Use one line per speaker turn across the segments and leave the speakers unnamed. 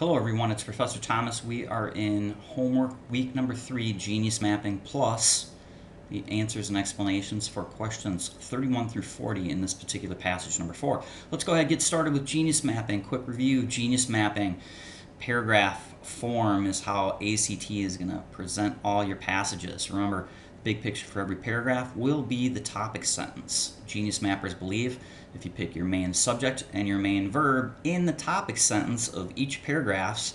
Hello everyone, it's Professor Thomas. We are in homework week number 3, Genius Mapping plus the answers and explanations for questions 31 through 40 in this particular passage number 4. Let's go ahead and get started with Genius Mapping. Quick review, Genius Mapping. Paragraph form is how ACT is going to present all your passages. Remember, the big picture for every paragraph will be the topic sentence. Genius mappers believe if you pick your main subject and your main verb in the topic sentence of each paragraph,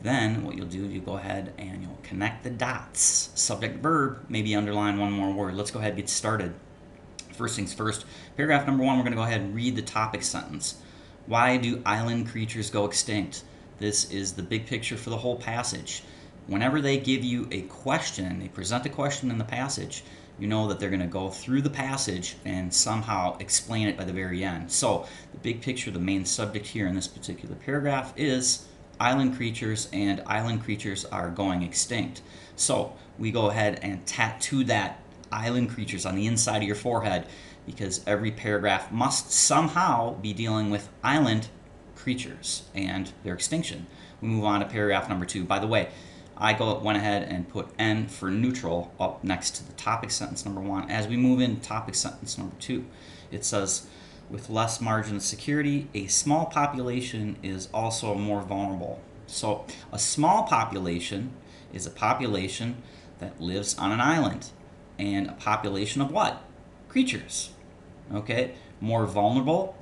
then what you'll do, you go ahead and you'll connect the dots. Subject, verb, maybe underline one more word. Let's go ahead and get started. First things first, paragraph number 1, we're going to go ahead and read the topic sentence. Why do island creatures go extinct? This is the big picture for the whole passage. Whenever they give you a question, they present a question in the passage, you know that they're going to go through the passage and somehow explain it by the very end. So the big picture, the main subject here in this particular paragraph is island creatures, and island creatures are going extinct. So we go ahead and tattoo that island creatures on the inside of your forehead, because every paragraph must somehow be dealing with island creatures and their extinction. We move on to paragraph number 2. By the way, I went ahead and put N for neutral up next to the topic sentence number 1. As we move into topic sentence number 2, it says, with less margin of security, a small population is also more vulnerable. So a small population is a population that lives on an island. And a population of what? Creatures. Okay? More vulnerable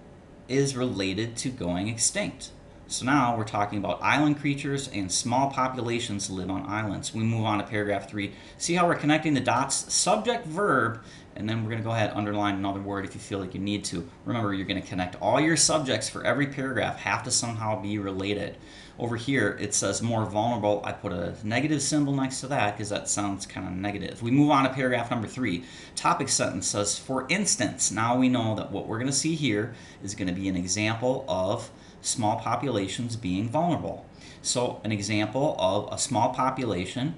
is related to going extinct. So now we're talking about island creatures and small populations live on islands. We move on to paragraph 3. See how we're connecting the dots? Subject, verb, and then we're going to go ahead and underline another word if you feel like you need to. Remember, you're going to connect all your subjects for every paragraph have to somehow be related. Over here, it says more vulnerable. I put a negative symbol next to that because that sounds kind of negative. We move on to paragraph number 3. Topic sentence says, for instance. Now we know that what we're going to see here is going to be an example of small populations being vulnerable. So an example of a small population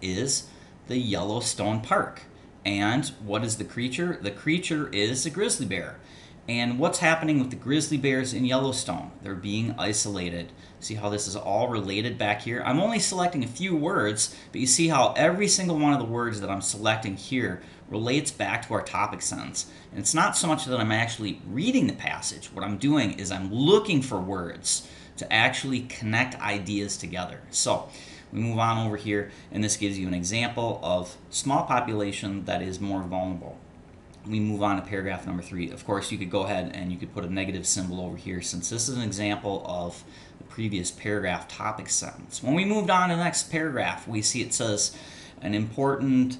is the Yellowstone Park. And what is the creature? The creature is the grizzly bear. And what's happening with the grizzly bears in Yellowstone? They're being isolated. See how this is all related back here? I'm only selecting a few words, but you see how every single one of the words that I'm selecting here relates back to our topic sentence. And it's not so much that I'm actually reading the passage. What I'm doing is I'm looking for words to actually connect ideas together. So we move on over here, and this gives you an example of small population that is more vulnerable. We move on to paragraph number 3. Of course, you could go ahead and you could put a negative symbol over here, since this is an example of the previous paragraph topic sentence. When we moved on to the next paragraph, we see it says an important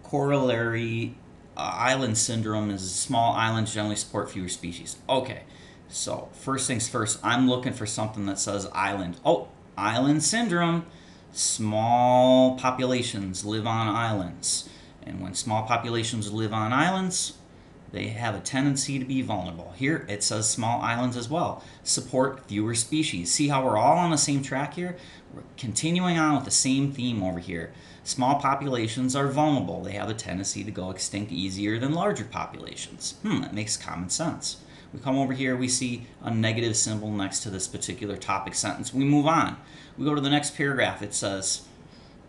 corollary island syndrome is small islands generally support fewer species. Okay, so first things first, I'm looking for something that says island. Oh, island syndrome. Small populations live on islands. And when small populations live on islands, they have a tendency to be vulnerable. Here it says small islands as well. Support fewer species. See how we're all on the same track here? We're continuing on with the same theme over here. Small populations are vulnerable. They have a tendency to go extinct easier than larger populations. That makes common sense. We come over here, we see a negative symbol next to this particular topic sentence. We move on. We go to the next paragraph. It says,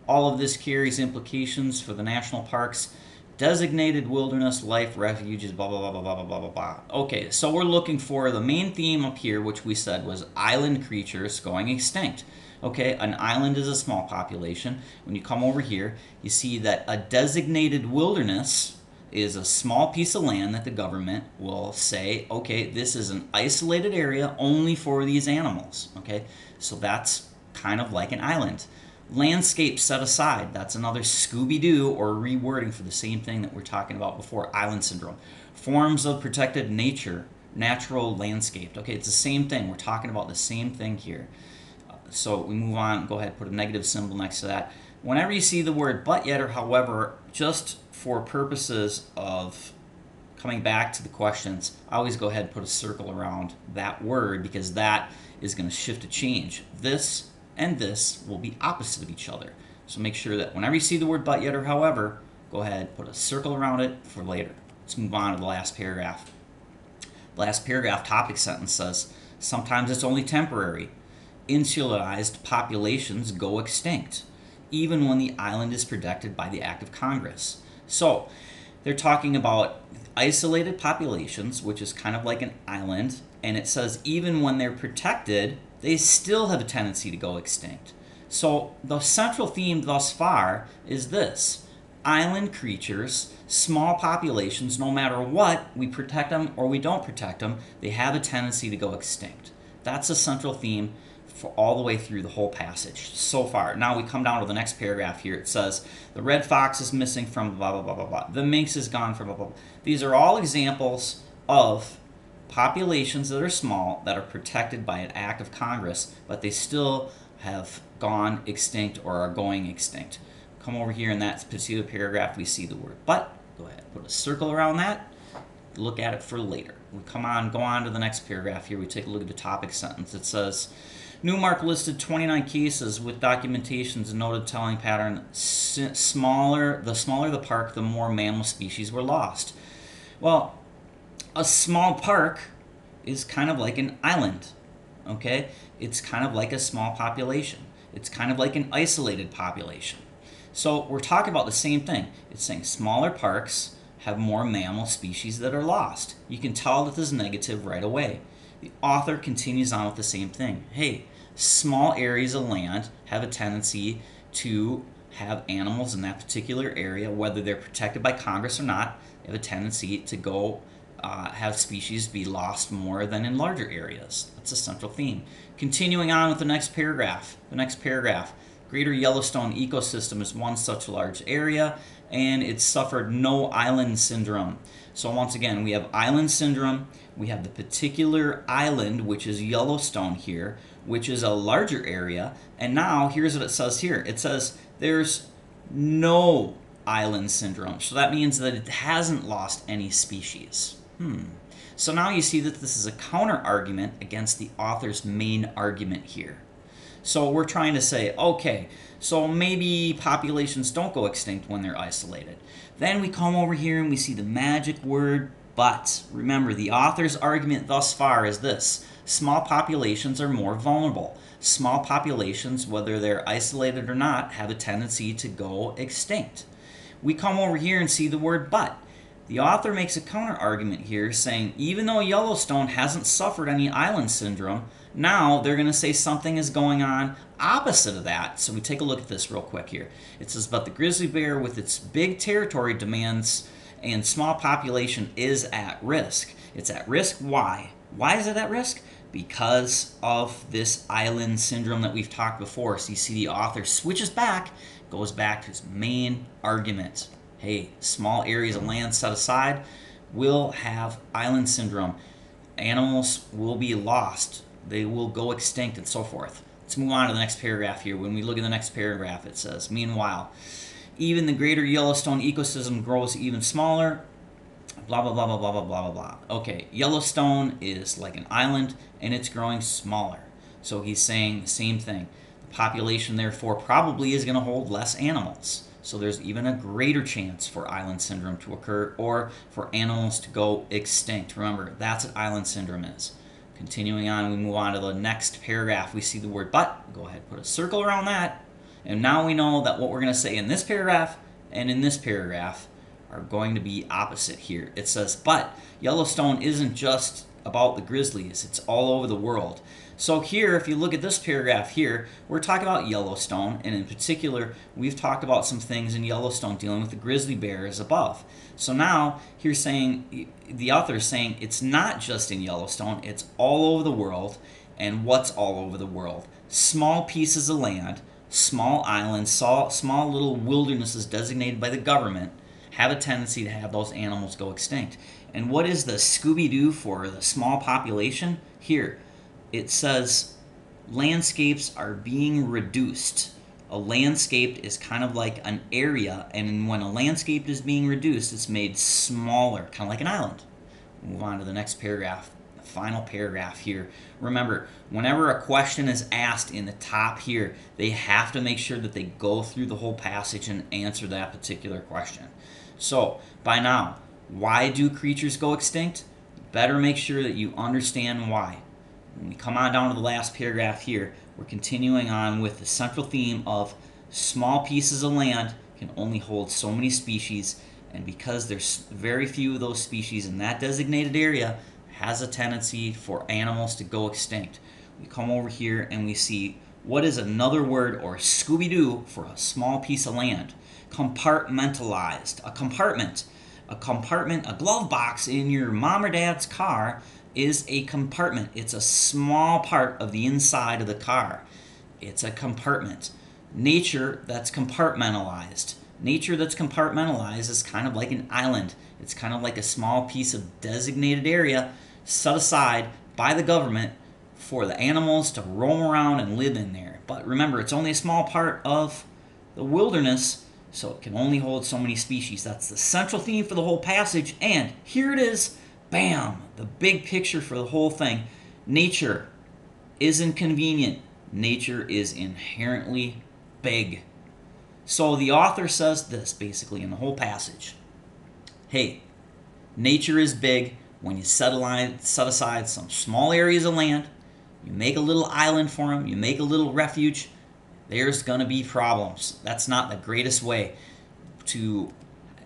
all of this carries implications for the national parks, designated wilderness, life refuges, blah, blah, blah, blah, blah, blah, blah, blah. Okay, so we're looking for the main theme up here, which we said was island creatures going extinct. Okay, an island is a small population. When you come over here, you see that a designated wilderness is a small piece of land that the government will say, okay, this is an isolated area only for these animals. Okay, so that's kind of like an island. Landscape set aside, that's another Scooby-Doo or rewording for the same thing that we're talking about before, island syndrome. Forms of protected nature, natural landscape. Okay, it's the same thing. We're talking about the same thing here. So we move on, go ahead, put a negative symbol next to that. Whenever you see the word but yet or however, just for purposes of coming back to the questions, I always go ahead and put a circle around that word, because that is going to shift a change. This and this will be opposite of each other. So make sure that whenever you see the word but yet or however, go ahead, put a circle around it for later. Let's move on to the last paragraph. The last paragraph topic sentence says, sometimes it's only temporary. insularized populations go extinct, even when the island is protected by the act of Congress. So they're talking about isolated populations, which is kind of like an island, and it says even when they're protected, they still have a tendency to go extinct. So the central theme thus far is this: island creatures, small populations, no matter what, we protect them or we don't protect them, they have a tendency to go extinct. That's the central theme for all the way through the whole passage so far. Now we come down to the next paragraph here. It says, the red fox is missing from blah, blah, blah, blah, blah. The minx is gone from blah, blah, blah. These are all examples of populations that are small that are protected by an act of Congress, but they still have gone extinct or are going extinct. Come over here in that particular paragraph, we see the word but. Go ahead, put a circle around that. Look at it for later. We go on to the next paragraph here. We take a look at the topic sentence. It says, Newmark listed 29 cases with documentations and noted telling pattern. The smaller the park, the more mammal species were lost. Well, a small park is kind of like an island, okay? It's kind of like a small population. It's kind of like an isolated population. So we're talking about the same thing. It's saying smaller parks have more mammal species that are lost. You can tell that this is negative right away. The author continues on with the same thing. Hey, small areas of land have a tendency to have animals in that particular area, whether they're protected by Congress or not, they have a tendency to go have species be lost more than in larger areas. That's a central theme. Continuing on with the next paragraph. Greater Yellowstone ecosystem is one such large area, and it suffered no island syndrome. So once again, we have island syndrome. We have the particular island, which is Yellowstone here, which is a larger area. And now here's what it says here. It says there's no island syndrome. So that means that it hasn't lost any species. So now you see that this is a counter argument against the author's main argument here. So we're trying to say, okay, so maybe populations don't go extinct when they're isolated. Then we come over here and we see the magic word but. Remember, the author's argument thus far is this: small populations are more vulnerable. Small populations, whether they're isolated or not, have a tendency to go extinct. We come over here and see the word but. The author makes a counter argument here saying even though Yellowstone hasn't suffered any island syndrome, now they're going to say something is going on opposite of that. So we take a look at this real quick here. It says, but the grizzly bear with its big territory demands and small population is at risk. It's at risk. Why? Why is it at risk? Because of this island syndrome that we've talked before. So you see the author switches back, goes back to his main argument. Hey, small areas of land set aside will have island syndrome. Animals will be lost. They will go extinct and so forth. Let's move on to the next paragraph here. When we look at the next paragraph, it says, meanwhile, even the greater Yellowstone ecosystem grows even smaller, blah, blah, blah, blah, blah, blah, blah, blah. Okay, Yellowstone is like an island, and it's growing smaller. So he's saying the same thing. The population, therefore, probably is going to hold less animals. So there's even a greater chance for island syndrome to occur or for animals to go extinct. Remember, that's what island syndrome is. Continuing on, we move on to the next paragraph. We see the word but. Go ahead, put a circle around that. And now we know that what we're going to say in this paragraph and in this paragraph are going to be opposite here. It says, but Yellowstone isn't just about the grizzlies. It's all over the world. So here, if you look at this paragraph here, we're talking about Yellowstone, and in particular, we've talked about some things in Yellowstone dealing with the grizzly bears above. So now, here's saying, the author is saying it's not just in Yellowstone, it's all over the world. And what's all over the world? Small pieces of land, small islands, small little wildernesses designated by the government have a tendency to have those animals go extinct. And what is the Scooby-Doo for the small population? Here, it says landscapes are being reduced. A landscape is kind of like an area, and when a landscape is being reduced, it's made smaller, kind of like an island. Move on to the next paragraph, the final paragraph here. Remember, whenever a question is asked in the top here, they have to make sure that they go through the whole passage and answer that particular question. So, by now, why do creatures go extinct? Better make sure that you understand why. When we come on down to the last paragraph here, we're continuing on with the central theme of small pieces of land can only hold so many species, and because there's very few of those species in that designated area, has a tendency for animals to go extinct. We come over here and we see what is another word, or Scooby-Doo, for a small piece of land. Compartmentalized. A compartment. A compartment, a glove box in your mom or dad's car is a compartment. It's a small part of the inside of the car. It's a compartment. Nature that's compartmentalized. Nature that's compartmentalized is kind of like an island. It's kind of like a small piece of designated area set aside by the government for the animals to roam around and live in there. But remember, it's only a small part of the wilderness, so it can only hold so many species. That's the central theme for the whole passage, and here it is, bam, the big picture for the whole thing. Nature isn't convenient. Nature is inherently big. So the author says this basically in the whole passage. Hey, nature is big. When you set aside some small areas of land, you make a little island for them, you make a little refuge, there's going to be problems. That's not the greatest way to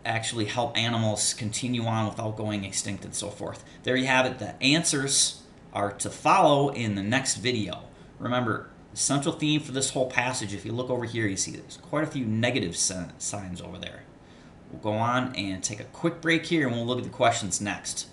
actually help animals continue on without going extinct and so forth. There you have it. The answers are to follow in the next video. Remember, the central theme for this whole passage, if you look over here, you see there's quite a few negative signs over there. We'll go on and take a quick break here, and we'll look at the questions next.